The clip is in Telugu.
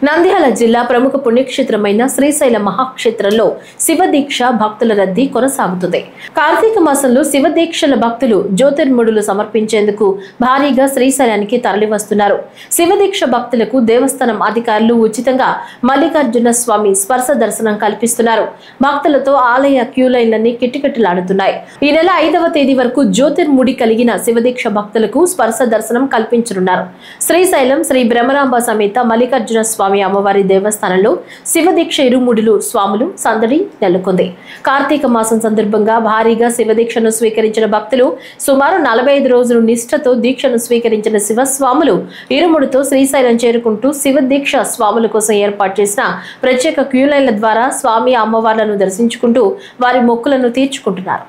నంద్యాల జిల్లా ప్రముఖ పుణ్యక్షేత్రమైన శ్రీశైల మహాక్షేత్రంలో శివదీక్ష భక్తుల రద్దీ కొనసాగుతుంది. కార్తీక మాసంలో శివదీక్షల భక్తులు జ్యోతిర్ముడులు సమర్పించేందుకు భారీగా శ్రీశైలానికి తరలివస్తున్నారు. శివదీక్ష భక్తులకు దేవస్థానం అధికారులు ఉచితంగా మల్లికార్జున స్వామి స్పర్శ దర్శనం కల్పిస్తున్నారు. భక్తులతో ఆలయ క్యూలైన్లన్నీ కిటకిటలాడుతున్నాయి. ఈ నెల 5వ తేదీ వరకు జ్యోతిర్ముడి కలిగిన శివదీక్ష భక్తులకు స్పర్శ దర్శనం కల్పించనున్నారు. శ్రీశైలం శ్రీ బ్రహ్మరాంబ సమేత మల్లికార్జున స్వామి అమ్మవారి దేవస్థానంలో శివదీక్ష ఇరుముడులు స్వాములు సందడి నెలకొంది. కార్తీక మాసం సందర్భంగా భారీగా శివదీక్షను స్వీకరించిన భక్తులు సుమారు 45 రోజులు నిష్ఠతో దీక్షను స్వీకరించిన శివస్వాములు ఇరుముడితో శ్రీశైలం చేరుకుంటూ శివదీక్ష స్వాముల కోసం ఏర్పాటు చేసిన ప్రత్యేక క్యూలైన్ల ద్వారా స్వామి అమ్మవార్లను దర్శించుకుంటూ వారి మొక్కులను తీర్చుకుంటున్నారు.